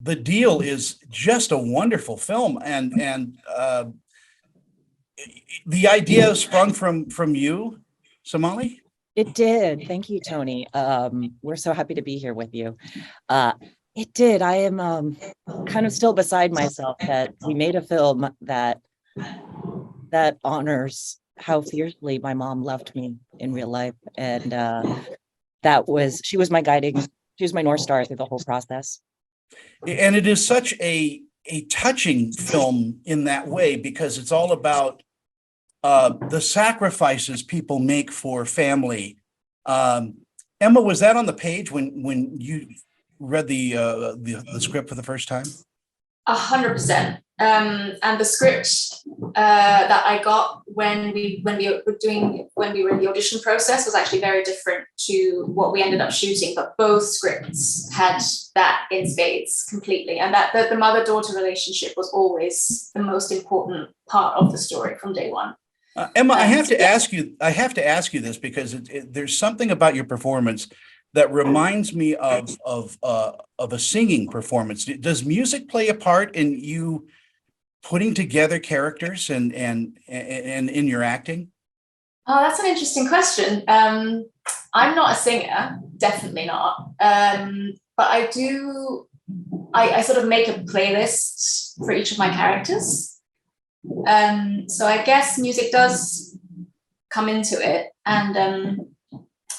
The Deal is just a wonderful film, and the idea sprung from you, Sumalee? It did. Thank you, Tony. We're so happy to be here with you. Uh, it did. I am kind of still beside myself that we made a film that honors how fiercely my mom loved me in real life, and she was she was my North Star through the whole process. And it is such a touching film in that way, because it's all about the sacrifices people make for family. Emma, was that on the page when you read the script for the first time? 100%. And the script that I got when we were in the audition process was actually very different to what we ended up shooting. But both scripts had that in spades completely, and that the mother-daughter relationship was always the most important part of the story from day one. Emma, I have to ask you this, because there's something about your performance that reminds me of a singing performance. Does music play a part in you putting together characters and in your acting? Oh, that's an interesting question. I'm not a singer, definitely not. But I do. I sort of make a playlist for each of my characters. So I guess music does come into it, and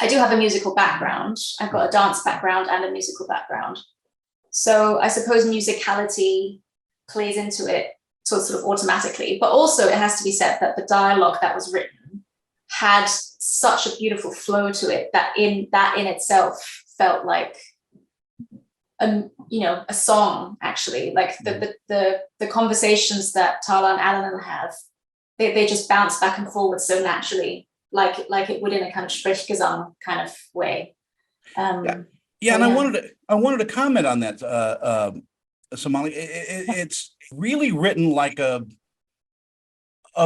I do have a musical background. I've got a dance background and a musical background. So I suppose musicality plays into it sort of automatically, but also it has to be said that the dialogue that was written had such a beautiful flow to it that in itself felt like a song, actually. Like the conversations that Tala and Alan have, they just bounce back and forward so naturally, like it would in a kind of Sprechgesang kind of way. And I wanted to comment on that, Sumalee. It's really written like a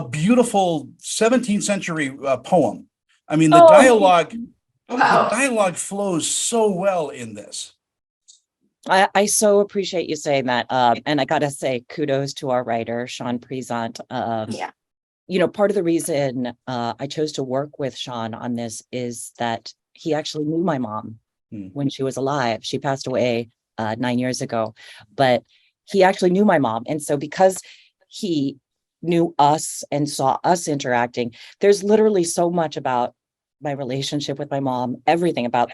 beautiful 17th century poem. I mean, the dialogue, wow. The dialogue flows so well in this. I so appreciate you saying that. And I gotta say, kudos to our writer, Sean Prezant. Part of the reason I chose to work with Sean on this is that he actually knew my mom when she was alive. She passed away 9 years ago, but he actually knew my mom. And so because he knew us and saw us interacting, there's literally so much about my relationship with my mom, everything about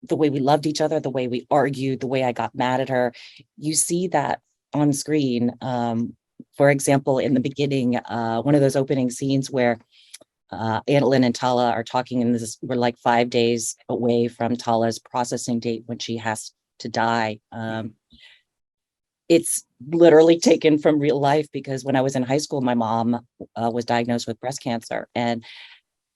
the way we loved each other, the way we argued, the way I got mad at her. You see that on screen. For example, in the beginning, one of those opening scenes where Annalyn and Tala are talking, and we're like 5 days away from Tala's processing date when she has to die. It's literally taken from real life, because when I was in high school, my mom was diagnosed with breast cancer, and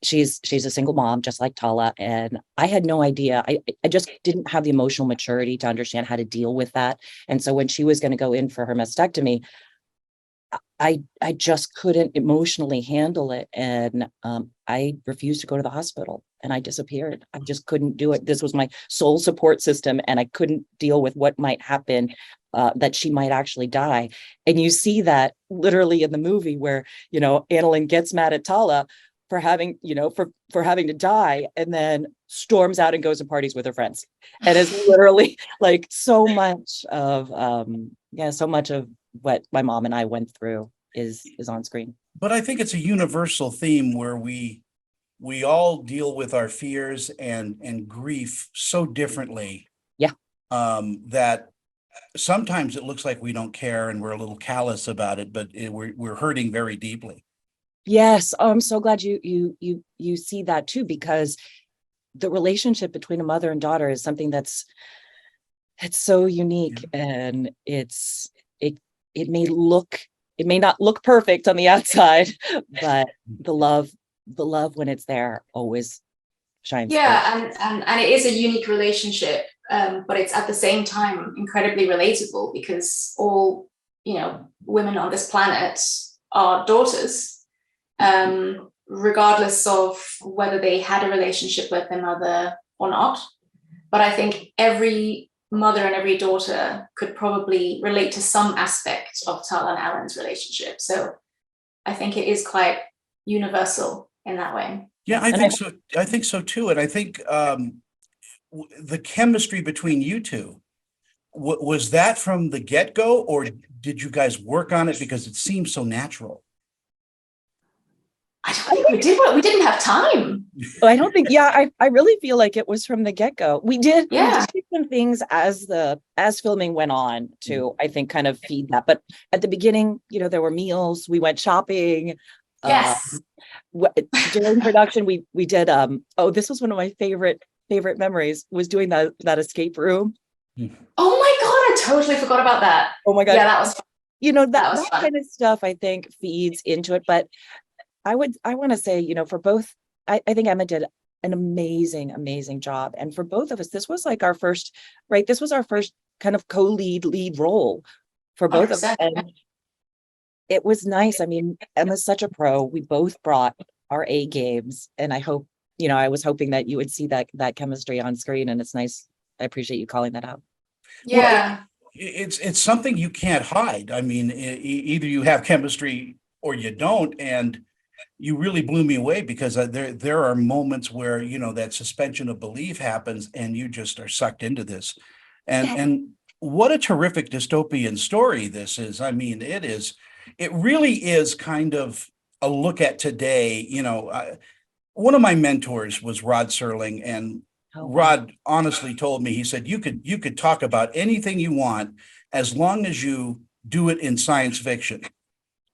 she's a single mom, just like Tala. And I had no idea. I just didn't have the emotional maturity to understand how to deal with that. And so when she was going to go in for her mastectomy, I just couldn't emotionally handle it. And I refused to go to the hospital, and I disappeared. I just couldn't do it. This was my sole support system, and I couldn't deal with what might happen, that she might actually die. And you see that literally in the movie where, Annalyn gets mad at Tala for having, for having to die, and then storms out and goes and parties with her friends. And it's literally like so much of what my mom and I went through is on screen. But I think it's a universal theme where we all deal with our fears and grief so differently. Yeah. That sometimes it looks like we don't care and we're a little callous about it, but we're hurting very deeply. Yes, I'm so glad you see that too, because the relationship between a mother and daughter is something it's so unique, and it may not look perfect on the outside, but the love when it's there always shines. Yeah, and it is a unique relationship, but it's at the same time incredibly relatable, because all women on this planet are daughters. Regardless of whether they had a relationship with their mother or not. But I think every mother and every daughter could probably relate to some aspect of Tala and Alan's relationship. So I think it is quite universal in that way. Yeah, I think so. I think so too. And I think the chemistry between you two, was that from the get-go, or did you guys work on it because it seems so natural? I don't think we did. We didn't have time. I don't think, I really feel like it was from the get-go. We did some things as filming went on to, I think, kind of feed that. But at the beginning, there were meals, we went shopping. Yes. During production, we did, this was one of my favorite memories, was doing that escape room. Oh my God, I totally forgot about that. Oh my God. Yeah, that was fun. That kind of stuff, I think, feeds into it. But I want to say, for both, I think Emma did an amazing job. And for both of us, this was like our first, right? This was our first kind of lead role for both 100%. Of us. And it was nice. I mean, Emma's such a pro. We both brought our A games. And I hope, I was hoping that you would see that chemistry on screen. And it's nice. I appreciate you calling that out. Yeah. Well, it's something you can't hide. I mean, either you have chemistry or you don't. And you really blew me away, because there are moments where, that suspension of belief happens and you just are sucked into this. And what a terrific dystopian story this is. I mean, it really is kind of a look at today. One of my mentors was Rod Serling, and Rod honestly told me, he said, you could talk about anything you want as long as you do it in science fiction,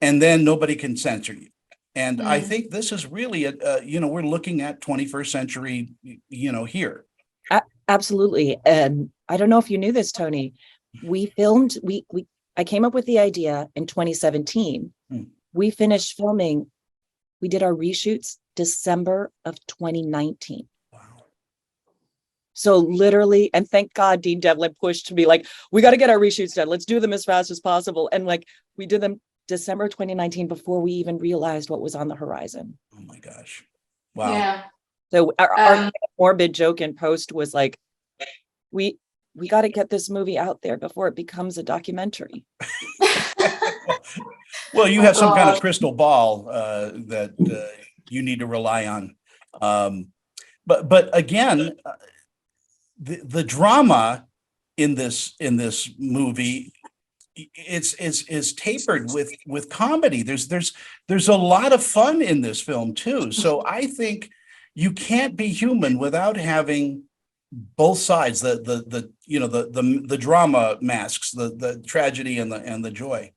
and then nobody can censor you. And I think this is really, we're looking at 21st century, here. Absolutely. And I don't know if you knew this, Tony, we filmed, I came up with the idea in 2017. We finished filming. We did our reshoots December of 2019. Wow. So literally, and thank God Dean Devlin pushed to be like, we got to get our reshoots done. Let's do them as fast as possible. And we did them December 2019 before we even realized what was on the horizon. Oh my gosh. Wow. Yeah. So our morbid joke in post was like, we got to get this movie out there before it becomes a documentary. Well, you have some kind of crystal ball that you need to rely on. But again, the drama in this movie, is tapered with comedy. There's a lot of fun in this film too. So I think you can't be human without having both sides, the drama masks, the tragedy and the joy.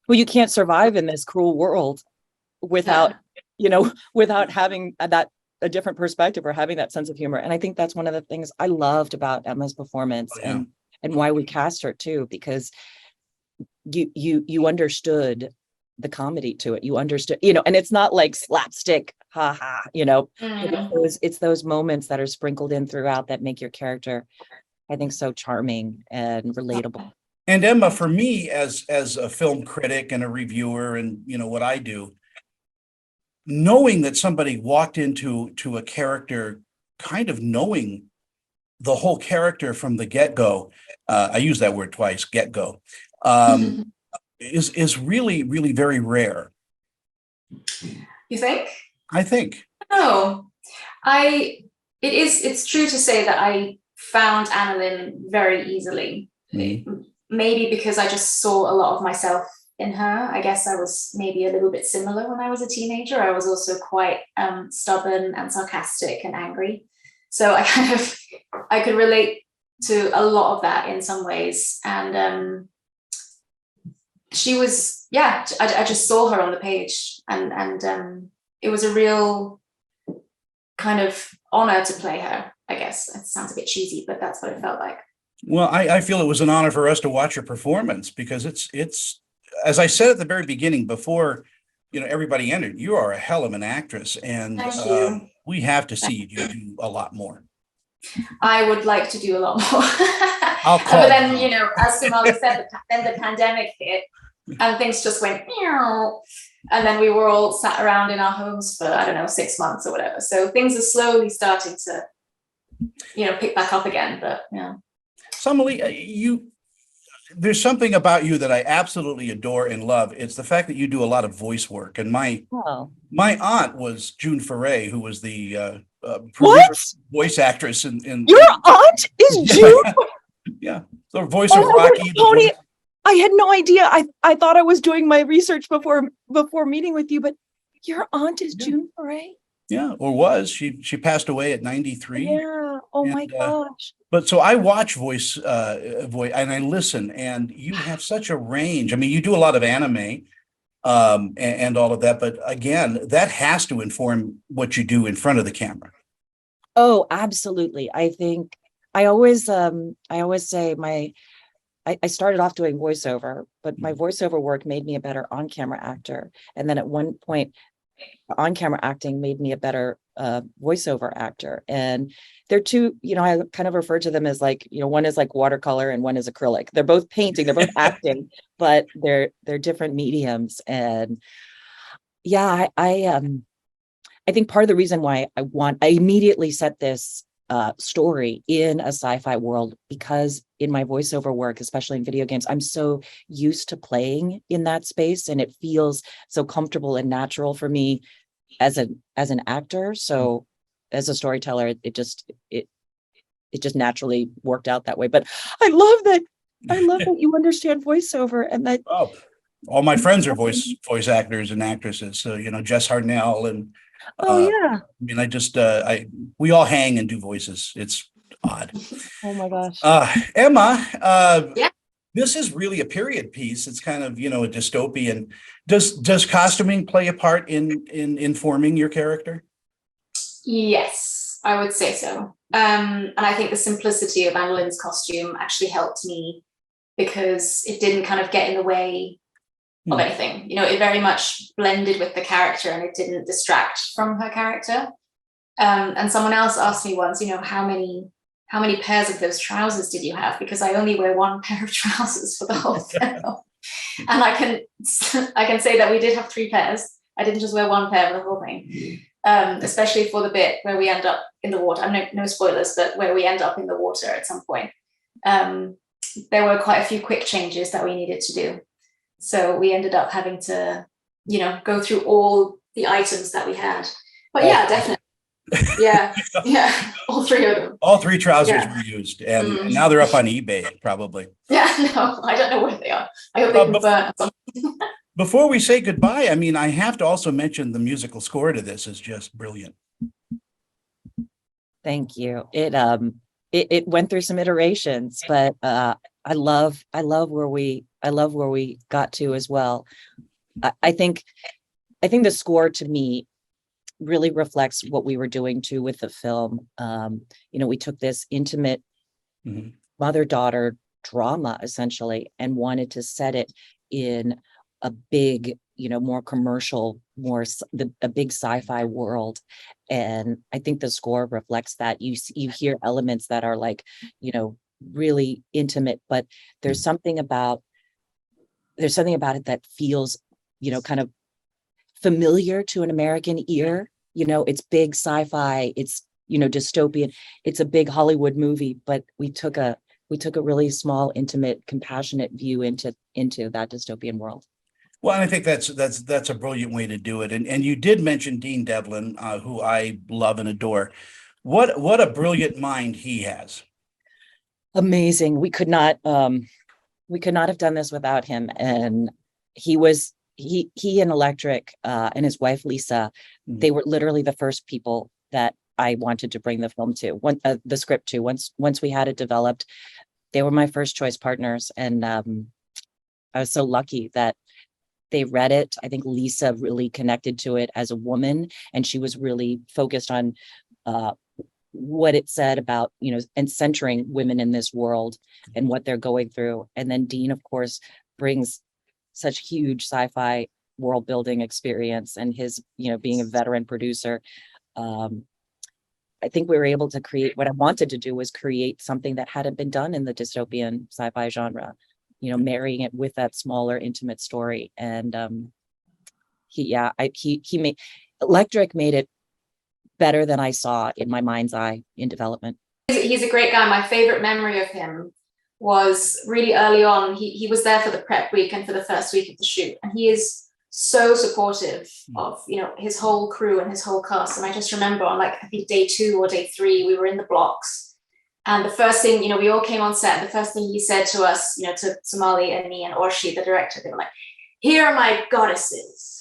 Well, you can't survive in this cruel world without having a different perspective or having that sense of humor. And I think that's one of the things I loved about Emma's performance. Oh, yeah. and why we cast her too, because you understood the comedy to it. You understood, and it's not like slapstick, it's those moments that are sprinkled in throughout that make your character, I think, so charming and relatable. And Emma, for me, as a film critic and a reviewer, and what I do, knowing that somebody walked into a character, kind of knowing the whole character from the get-go, I use that word twice, get-go, is really, really very rare. You think? I think. No, it's true to say that I found Annalyn very easily. Maybe because I just saw a lot of myself in her. I guess I was maybe a little bit similar when I was a teenager. I was also quite stubborn and sarcastic and angry. So I could relate to a lot of that in some ways. And she was, I just saw her on the page, and it was a real kind of honor to play her, I guess. It sounds a bit cheesy, but that's what it felt like. Well, I feel it was an honor for us to watch your performance, because it's as I said at the very beginning, before everybody entered, you are a hell of an actress, and we have to see you do a lot more. I would like to do a lot more. I'll call. But then, as Sumalee said, then the pandemic hit, and things just went, and then we were all sat around in our homes for, 6 months or whatever. So things are slowly starting to, pick back up again. But yeah. Sumalee, there's something about you that I absolutely adore and love. It's the fact that you do a lot of voice work. And Oh, my aunt was June Foray, who was the premier what? voice actress in Your aunt is June? yeah. The voice Oh of my Rocky. God, Tony, I had no idea. I thought I was doing my research before meeting with you, but your aunt is June Foray? Yeah, or was. She passed away at 93. Yeah. Oh my And gosh. but so I watch voice and I listen, and you have such a range. I mean, you do a lot of anime and all of that, but again, that has to inform what you do in front of the camera. Oh, absolutely. I think I always say I started off doing voiceover, but my voiceover work made me a better on-camera actor. And then at one point, on-camera acting made me a better voiceover actor. And they're two, I kind of refer to them as like, one is like watercolor and one is acrylic. They're both painting, they're both acting, but they're different mediums. And yeah, I think part of the reason why I immediately set this story in a sci-fi world, because in my voiceover work, especially in video games, I'm so used to playing in that space, and it feels so comfortable and natural for me as an actor. So as a storyteller, it just naturally worked out that way. But I love that you understand voiceover, and that all my friends are voice actors and actresses. So Jess Hartnell and yeah. I mean, we all hang and do voices. It's odd. Oh my gosh. Emma, Yeah. this is really a period piece. It's kind of, a dystopian. Does costuming play a part in informing your character? Yes, I would say so. And I think the simplicity of Annaline's costume actually helped me because it didn't kind of get in the way of anything. It very much blended with the character and it didn't distract from her character. And someone else asked me once, how many pairs of those trousers did you have? Because I only wear one pair of trousers for the whole film. And I can say that we did have 3 pairs. I didn't just wear one pair for the whole thing. Especially for the bit where we end up in the water. No spoilers, but where we end up in the water at some point. There were quite a few quick changes that we needed to do. So we ended up having to, go through all the items that we had. But yeah, definitely. Yeah, all 3 of them. All 3 trousers were used, and now they're up on eBay, probably. Yeah, no, I don't know where they are. I hope they can burn something. Before we say goodbye, I mean, I have to also mention the musical score to this is just brilliant. Thank you. It went through some iterations, but I love where we got to as well. I think the score to me really reflects what we were doing too with the film. We took this intimate mother-daughter drama essentially and wanted to set it in a big, more commercial, a big sci-fi world. And I think the score reflects that. You hear elements that are like, really intimate, but there's something about it that feels, kind of familiar to an American ear. It's big sci-fi, it's, dystopian, it's a big Hollywood movie, but we took a really small, intimate, compassionate view into that dystopian world. Well, and I think that's a brilliant way to do it. And you did mention Dean Devlin, who I love and adore. What a brilliant mind he has. Amazing. We could not have done this without him. And he and Electric and his wife Lisa, they were literally the first people that I wanted to bring the film to, the script to. Once we had it developed, they were my first choice partners, and I was so lucky that they read it. I think Lisa really connected to it as a woman, and she was really focused on what it said about, and centering women in this world and what they're going through. And then Dean, of course, brings such huge sci-fi world building experience, and his, being a veteran producer. I think we were able to create what I wanted to do was create something that hadn't been done in the dystopian sci-fi genre, marrying it with that smaller, intimate story. And he made Electric made it better than I saw in my mind's eye in development. He's a great guy. My favorite memory of him was really early on. He was there for the prep week and for the first week of the shoot, and he is so supportive of, you know, his whole crew and his whole cast. And I just remember on, like, I think day 2 or day 3, we were in the blocks, and the first thing, you know, we all came on set, the first thing he said to us, you know, to Sumalee and me and Orshi, the director, they were like, "Here are my goddesses."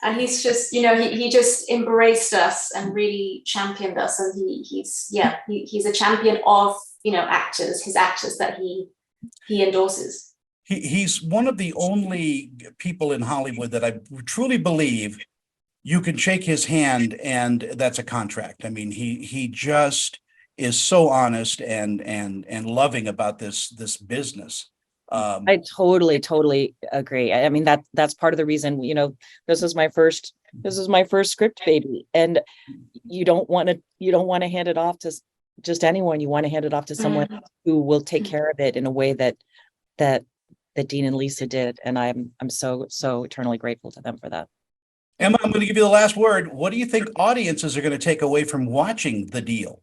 And he's just, you know, he just embraced us and really championed us. And he's a champion of, you know, his actors that he endorses. He's one of the only people in Hollywood that I truly believe you can shake his hand and that's a contract. I mean, he just is so honest and loving about this business. I totally agree. I mean, that's part of the reason, you know, this is my first script baby, and you don't want to hand it off to just anyone. You want to hand it off to someone who will take care of it in a way that Dean and Lisa did, and I'm so eternally grateful to them for that. Emma, I'm going to give you the last word. What do you think audiences are going to take away from watching The Deal?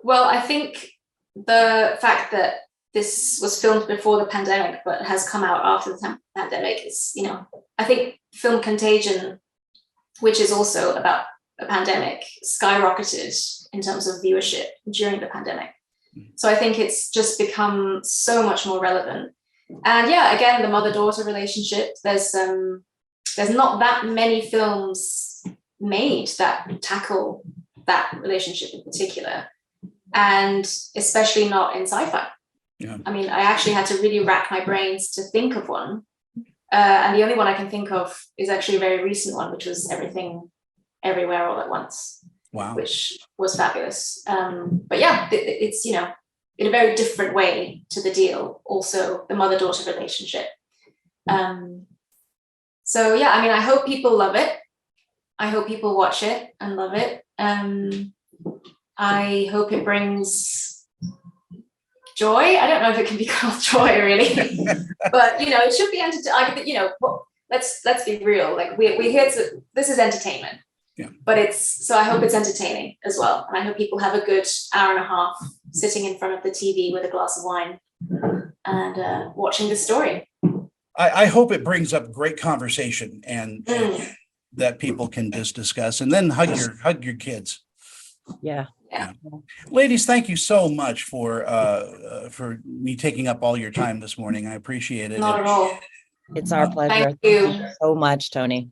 Well, I think the fact that this was filmed before the pandemic but has come out after the pandemic is, you know, I think film Contagion, which is also about a pandemic, skyrocketed in terms of viewership during the pandemic. So I think it's just become so much more relevant. And yeah, again, the mother-daughter relationship, there's not that many films made that tackle that relationship in particular, and especially not in sci-fi. Yeah. I mean, I actually had to really rack my brains to think of one. And the only one I can think of is actually a very recent one, which was Everything, Everywhere, All at Once. Wow. Which was fabulous. But yeah, it's, you know, in a very different way to The Deal, also the mother-daughter relationship. So yeah, I mean, I hope people love it. I hope people watch it and love it. I hope it brings joy. I don't know if it can be called joy really, but you know, it should be entertaining. You know, let's be real. Like we're here to. This is entertainment. Yeah. But so I hope it's entertaining as well, and I hope people have a good hour and a half sitting in front of the TV with a glass of wine and watching the story. I hope it brings up great conversation and that people can just discuss, and then hug your kids. Yeah. Ladies, thank you so much for me taking up all your time this morning. I appreciate it. Not at all. It's our pleasure. Thank you So much, Tony.